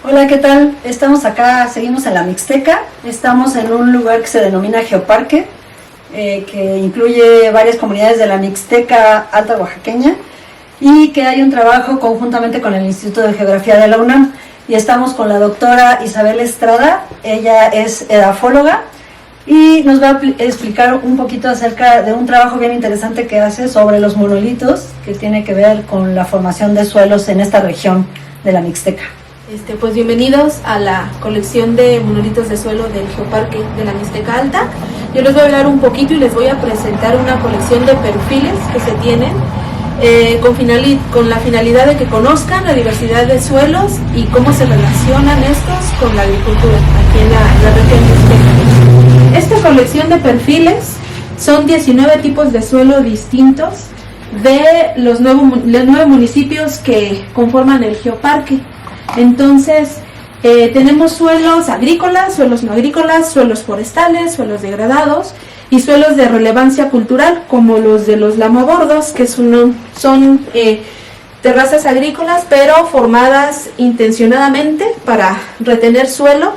Hola, ¿qué tal? Estamos acá, seguimos en la Mixteca, estamos en un lugar que se denomina Geoparque, que incluye varias comunidades de la Mixteca Alta Oaxaqueña y que hay un trabajo conjuntamente con el Instituto de Geografía de la UNAM, y estamos con la doctora Isabel Estrada. Ella es edafóloga y nos va a explicar un poquito acerca de un trabajo bien interesante que hace sobre los monolitos, que tiene que ver con la formación de suelos en esta región de la Mixteca. Pues bienvenidos a la colección de monolitos de suelo del Geoparque de la Mixteca Alta. Yo les voy a hablar un poquito y les voy a presentar una colección de perfiles que se tienen con la finalidad de que conozcan la diversidad de suelos y cómo se relacionan estos con la agricultura aquí en la región mixteca. Esta colección de perfiles son 19 tipos de suelo distintos de los 9 municipios que conforman el Geoparque. Entonces, tenemos suelos agrícolas, suelos no agrícolas, suelos forestales, suelos degradados y suelos de relevancia cultural, como los de los lamabordos, que son terrazas agrícolas, pero formadas intencionadamente para retener suelo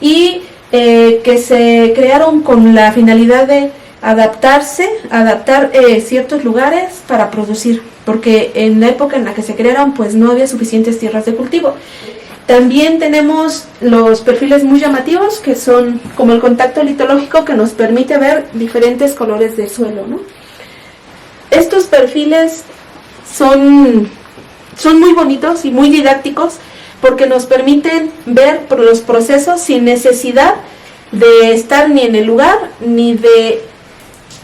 y que se crearon con la finalidad de adaptar ciertos lugares para producir, porque en la época en la que se crearon pues no había suficientes tierras de cultivo. También tenemos los perfiles muy llamativos, que son como el contacto litológico, que nos permite ver diferentes colores de suelo, ¿no? Estos perfiles son muy bonitos y muy didácticos porque nos permiten ver los procesos sin necesidad de estar ni en el lugar ni de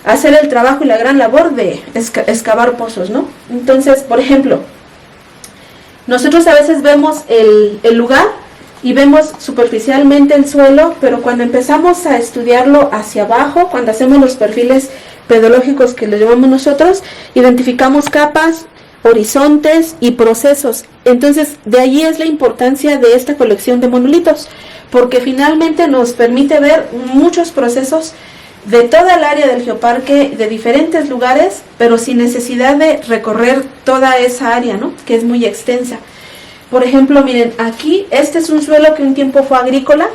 hacer el trabajo y la gran labor de excavar pozos, ¿no? Entonces, por ejemplo, nosotros a veces vemos el lugar y vemos superficialmente el suelo, pero cuando empezamos a estudiarlo hacia abajo, cuando hacemos los perfiles pedológicos que le llamamos nosotros, identificamos capas, horizontes y procesos. Entonces, de allí es la importancia de esta colección de monolitos, porque finalmente nos permite ver muchos procesos de toda el área del Geoparque, de diferentes lugares, pero sin necesidad de recorrer toda esa área, ¿no?, que es muy extensa. Por ejemplo, miren, aquí este es un suelo que un tiempo fue agrícola,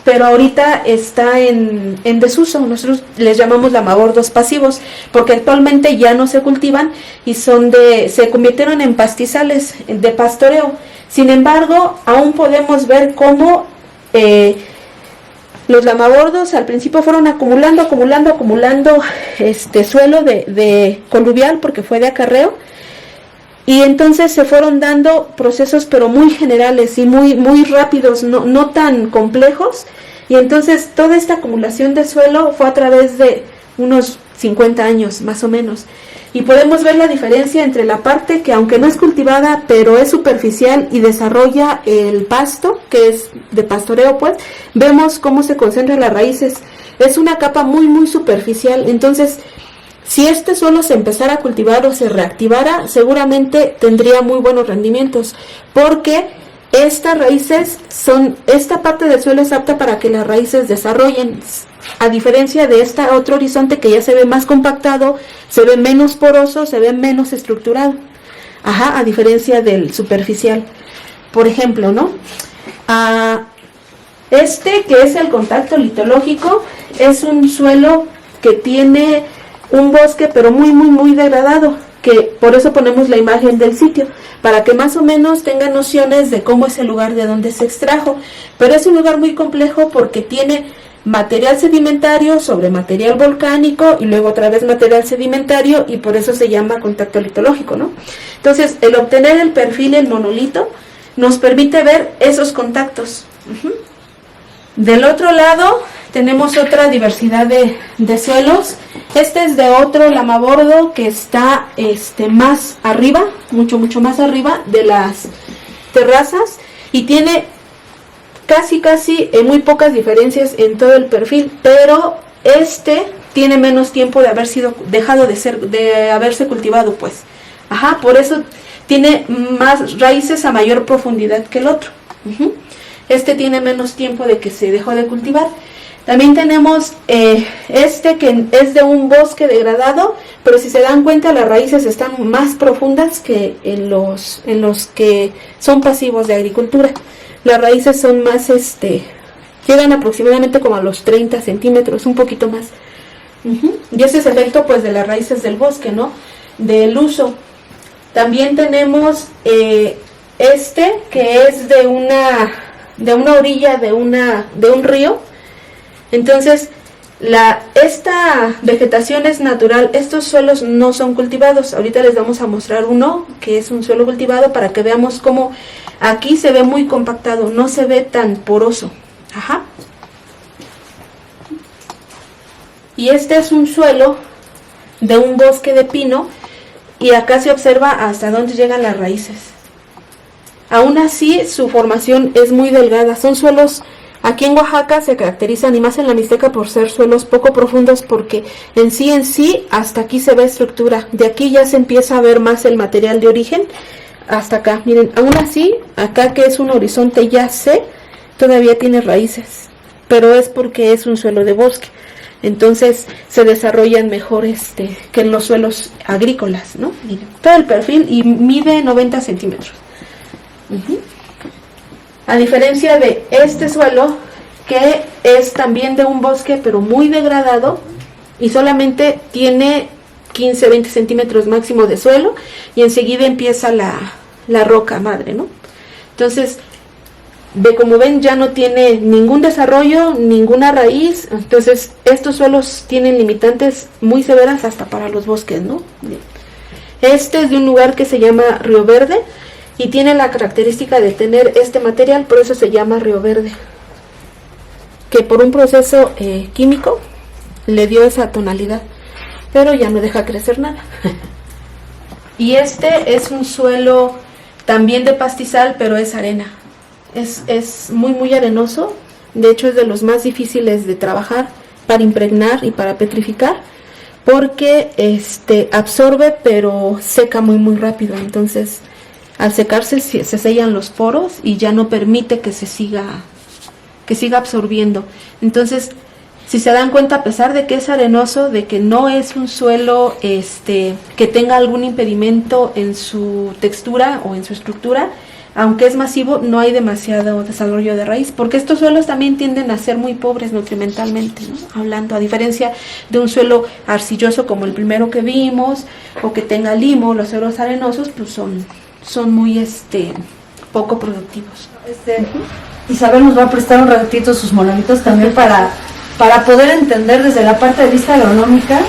pero ahorita está en desuso. Nosotros les llamamos lamabordos pasivos, porque actualmente ya no se cultivan y se convirtieron en pastizales de pastoreo. Sin embargo, aún podemos ver cómo los lamabordos al principio fueron acumulando suelo de coluvial, porque fue de acarreo, y entonces se fueron dando procesos pero muy generales y muy rápidos, no tan complejos, y entonces toda esta acumulación de suelo fue a través de unos 50 años más o menos. Y podemos ver la diferencia entre la parte que, aunque no es cultivada, pero es superficial y desarrolla el pasto, que es de pastoreo, pues, vemos cómo se concentran las raíces. Es una capa muy superficial. Entonces, si este suelo se empezara a cultivar o se reactivara, seguramente tendría muy buenos rendimientos, porque esta parte del suelo es apta para que las raíces desarrollen, a diferencia de otro horizonte que ya se ve más compactado, se ve menos poroso, se ve menos estructurado. A diferencia del superficial. Por ejemplo, ¿no? Que es el contacto litológico, es un suelo que tiene un bosque pero muy degradado, que por eso ponemos la imagen del sitio, para que más o menos tengan nociones de cómo es el lugar de donde se extrajo. Pero es un lugar muy complejo porque tiene material sedimentario sobre material volcánico y luego otra vez material sedimentario, y por eso se llama contacto litológico, ¿no? Entonces, el obtener el perfil en monolito nos permite ver esos contactos. Del otro lado tenemos otra diversidad de suelos. Este es de otro lamabordo que está más arriba, mucho más arriba de las terrazas, y tiene casi muy pocas diferencias en todo el perfil, pero tiene menos tiempo de haberse cultivado, pues. Por eso tiene más raíces a mayor profundidad que el otro. Tiene menos tiempo de que se dejó de cultivar. También tenemos este que es de un bosque degradado, pero si se dan cuenta las raíces están más profundas que en los que son pasivos de agricultura. Las raíces son más, llegan aproximadamente como a los 30 centímetros, un poquito más. Y ese es el efecto pues de las raíces del bosque, ¿no? Del uso. También tenemos que es de una orilla de un río. Entonces, esta vegetación es natural, estos suelos no son cultivados. Ahorita les vamos a mostrar uno que es un suelo cultivado para que veamos cómo aquí se ve muy compactado, no se ve tan poroso. Ajá. Y este es un suelo de un bosque de pino y acá se observa hasta dónde llegan las raíces. Aún así, su formación es muy delgada, son suelos. Aquí en Oaxaca se caracterizan, y más en la Mixteca, por ser suelos poco profundos porque en sí hasta aquí se ve estructura. De aquí ya se empieza a ver más el material de origen hasta acá. Miren, aún así, acá que es un horizonte ya todavía tiene raíces, pero es porque es un suelo de bosque. Entonces se desarrollan mejor que en los suelos agrícolas, ¿no? Miren, todo el perfil y mide 90 centímetros. A diferencia de este suelo, que es también de un bosque, pero muy degradado, y solamente tiene 15-20 centímetros máximo de suelo, y enseguida empieza la roca madre, ¿no? Entonces, como ven, ya no tiene ningún desarrollo, ninguna raíz. Entonces, estos suelos tienen limitantes muy severas hasta para los bosques, ¿no? Este es de un lugar que se llama Río Verde, y tiene la característica de tener este material, por eso se llama Río Verde, que por un proceso químico le dio esa tonalidad, pero ya no deja crecer nada. Y este es un suelo también de pastizal, pero es arena, es muy arenoso. De hecho es de los más difíciles de trabajar para impregnar y para petrificar, porque absorbe pero seca muy rápido. Entonces al secarse se sellan los poros y ya no permite que siga absorbiendo. Entonces, si se dan cuenta, a pesar de que es arenoso, de que no es un suelo que tenga algún impedimento en su textura o en su estructura, aunque es masivo, no hay demasiado desarrollo de raíz, porque estos suelos también tienden a ser muy pobres nutrimentalmente, ¿no? Hablando, a diferencia de un suelo arcilloso como el primero que vimos, o que tenga limo, los suelos arenosos pues son muy poco productivos. Isabel nos va a prestar un ratito sus monolitos también para poder entender desde la parte de vista agronómica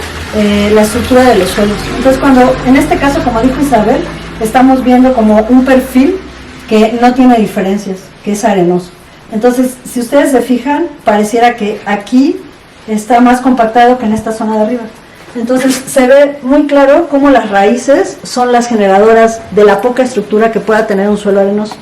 la estructura de los suelos. Entonces, en este caso, como dijo Isabel, estamos viendo como un perfil que no tiene diferencias, que es arenoso. Entonces, si ustedes se fijan, pareciera que aquí está más compactado que en esta zona de arriba. Entonces se ve muy claro cómo las raíces son las generadoras de la poca estructura que pueda tener un suelo arenoso.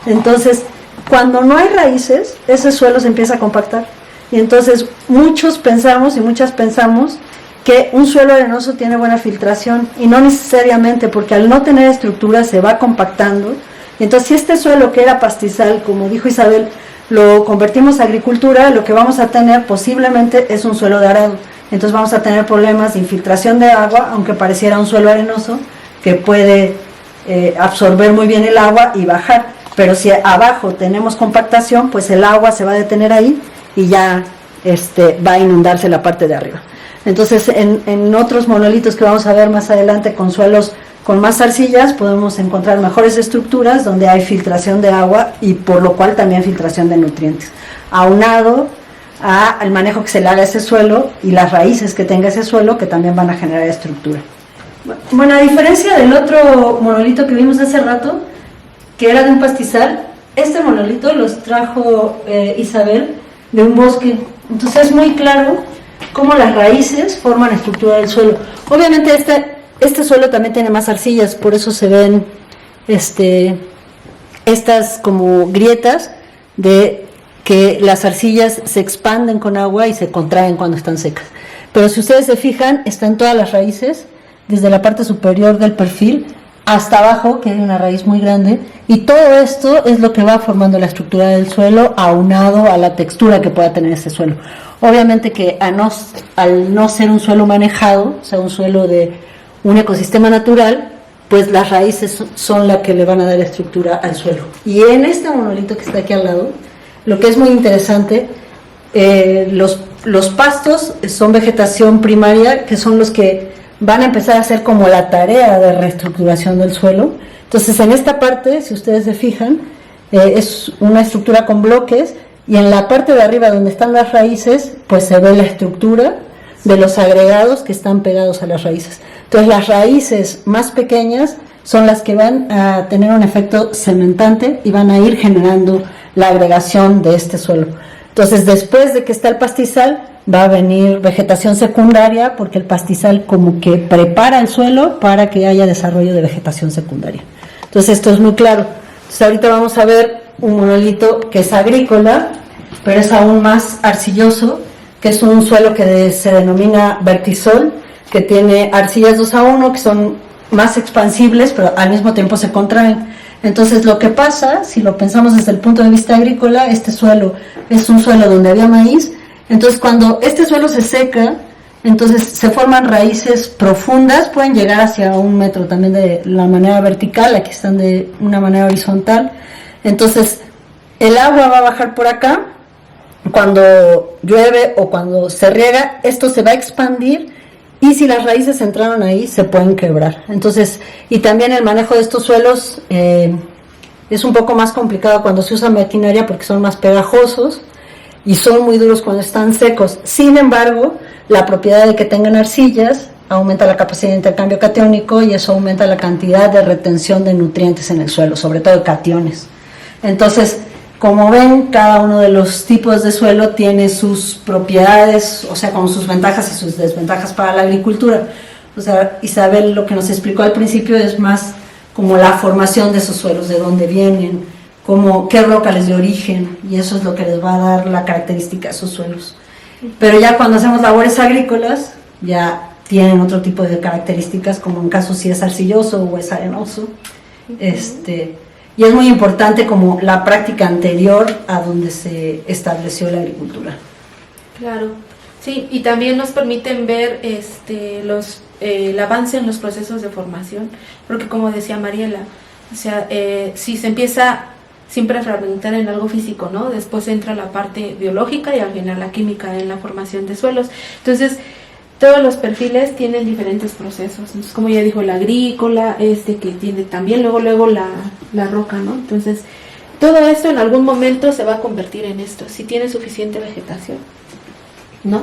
Entonces, cuando no hay raíces, ese suelo se empieza a compactar. Y entonces muchos pensamos y muchas pensamos que un suelo arenoso tiene buena filtración, y no necesariamente, porque al no tener estructura se va compactando. Y entonces, si este suelo que era pastizal, como dijo Isabel, lo convertimos a agricultura, lo que vamos a tener posiblemente es un suelo de arado. Entonces vamos a tener problemas de infiltración de agua, aunque pareciera un suelo arenoso que puede absorber muy bien el agua y bajar. Pero si abajo tenemos compactación, pues el agua se va a detener ahí y ya va a inundarse la parte de arriba. Entonces, en otros monolitos que vamos a ver más adelante con suelos con más arcillas, podemos encontrar mejores estructuras donde hay filtración de agua y por lo cual también filtración de nutrientes. Aunado al manejo que se le haga a ese suelo y las raíces que tenga ese suelo, que también van a generar estructura. Bueno, a diferencia del otro monolito que vimos hace rato, que era de un pastizal, este monolito los trajo Isabel de un bosque. Entonces es muy claro cómo las raíces forman estructura del suelo. Obviamente este suelo también tiene más arcillas, por eso se ven estas como grietas de que las arcillas se expanden con agua y se contraen cuando están secas. Pero si ustedes se fijan, están todas las raíces, desde la parte superior del perfil hasta abajo, que hay una raíz muy grande, y todo esto es lo que va formando la estructura del suelo, aunado a la textura que pueda tener ese suelo. Obviamente que al no ser un suelo manejado, o sea, un suelo de un ecosistema natural, pues las raíces son las que le van a dar estructura al suelo. Y en este monolito que está aquí al lado, lo que es muy interesante, los pastos son vegetación primaria, que son los que van a empezar a hacer como la tarea de reestructuración del suelo. Entonces, en esta parte, si ustedes se fijan, es una estructura con bloques, y en la parte de arriba donde están las raíces, pues se ve la estructura de los agregados que están pegados a las raíces. Entonces, las raíces más pequeñas son las que van a tener un efecto cementante y van a ir generando la agregación de este suelo. Entonces, después de que está el pastizal, va a venir vegetación secundaria, porque el pastizal como que prepara el suelo para que haya desarrollo de vegetación secundaria. Entonces, esto es muy claro. Entonces, ahorita vamos a ver un monolito que es agrícola, pero es aún más arcilloso, que es un suelo que se denomina vertisol, que tiene arcillas 2:1, que son más expansibles, pero al mismo tiempo se contraen. Entonces, lo que pasa, si lo pensamos desde el punto de vista agrícola, este suelo es un suelo donde había maíz. Entonces, cuando este suelo se seca, entonces se forman raíces profundas, pueden llegar hacia 1 metro también de la manera vertical, aquí están de una manera horizontal. Entonces, el agua va a bajar por acá, cuando llueve o cuando se riega, esto se va a expandir, y si las raíces entraron ahí, se pueden quebrar. Entonces, y también el manejo de estos suelos es un poco más complicado cuando se usa maquinaria, porque son más pegajosos y son muy duros cuando están secos. Sin embargo, la propiedad de que tengan arcillas aumenta la capacidad de intercambio catiónico, y eso aumenta la cantidad de retención de nutrientes en el suelo, sobre todo de cationes. Entonces, como ven, cada uno de los tipos de suelo tiene sus propiedades, o sea, con sus ventajas y sus desventajas para la agricultura. O sea, Isabel lo que nos explicó al principio es más como la formación de esos suelos, de dónde vienen, qué roca les dio origen, y eso es lo que les va a dar la característica de esos suelos. Pero ya cuando hacemos labores agrícolas, ya tienen otro tipo de características, como en caso si es arcilloso o es arenoso. Y es muy importante como la práctica anterior a donde se estableció la agricultura. Claro, sí, y también nos permiten ver el avance en los procesos de formación, porque como decía Mariela, o sea, si se empieza siempre a fragmentar en algo físico, ¿no? Después entra la parte biológica y al final la química en la formación de suelos. Entonces, todos los perfiles tienen diferentes procesos. Entonces, como ya dijo, la agrícola, que tiene también luego la roca, ¿no? Entonces, todo esto en algún momento se va a convertir en esto, si tiene suficiente vegetación, ¿no?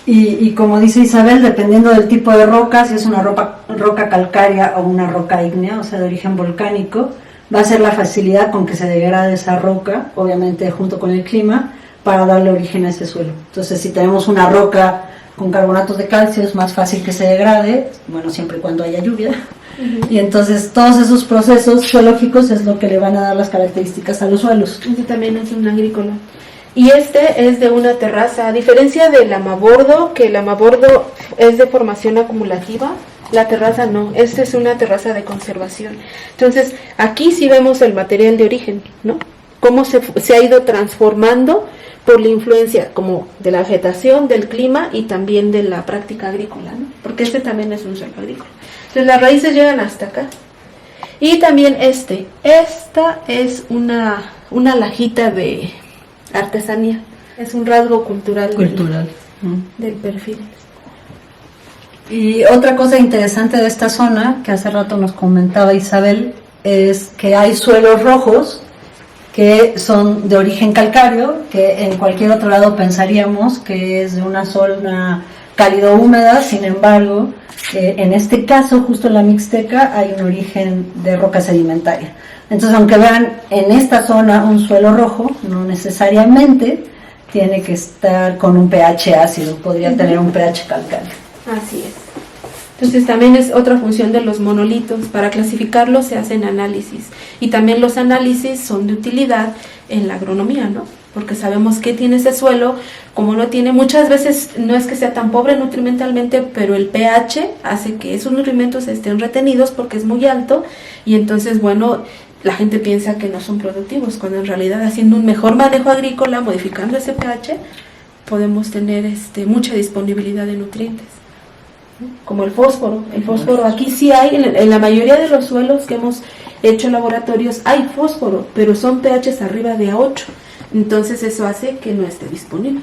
Y como dice Isabel, dependiendo del tipo de roca, si es una roca calcárea o una roca ígnea, o sea, de origen volcánico, va a ser la facilidad con que se degrade esa roca, obviamente junto con el clima, para darle origen a ese suelo. Entonces, si tenemos una roca con carbonatos de calcio, es más fácil que se degrade, bueno, siempre y cuando haya lluvia. Y entonces todos esos procesos geológicos es lo que le van a dar las características a los suelos. Este también es un agrícola. Y este es de una terraza, a diferencia del amabordo, que el amabordo es de formación acumulativa, la terraza no, esta es una terraza de conservación. Entonces, aquí sí vemos el material de origen, ¿no? Cómo se ha ido transformando por la influencia como de la vegetación, del clima y también de la práctica agrícola, ¿no? Porque este también es un suelo agrícola. Entonces las raíces llegan hasta acá. Y también esta es una lajita de artesanía, es un rasgo cultural. Del perfil. Y otra cosa interesante de esta zona, que hace rato nos comentaba Isabel, es que hay suelos rojos que son de origen calcáreo, que en cualquier otro lado pensaríamos que es de una zona cálido húmeda. Sin embargo, en este caso, justo en la Mixteca, hay un origen de roca sedimentaria. Entonces, aunque vean en esta zona un suelo rojo, no necesariamente tiene que estar con un pH ácido, podría tener un pH calcáreo. Así es. Entonces también es otra función de los monolitos. Para clasificarlos se hacen análisis, y también los análisis son de utilidad en la agronomía, ¿no? Porque sabemos qué tiene ese suelo, cómo lo tiene. Muchas veces no es que sea tan pobre nutrimentalmente, pero el pH hace que esos nutrimentos estén retenidos porque es muy alto, y entonces, bueno, la gente piensa que no son productivos, cuando en realidad haciendo un mejor manejo agrícola, modificando ese pH, podemos tener mucha disponibilidad de nutrientes, ¿no? Como el fósforo. El fósforo aquí sí hay, en la mayoría de los suelos que hemos hecho laboratorios hay fósforo, pero son pHs arriba de 8, entonces eso hace que no esté disponible,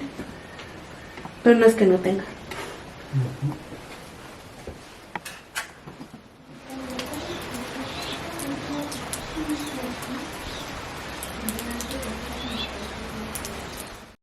pero no es que no tenga.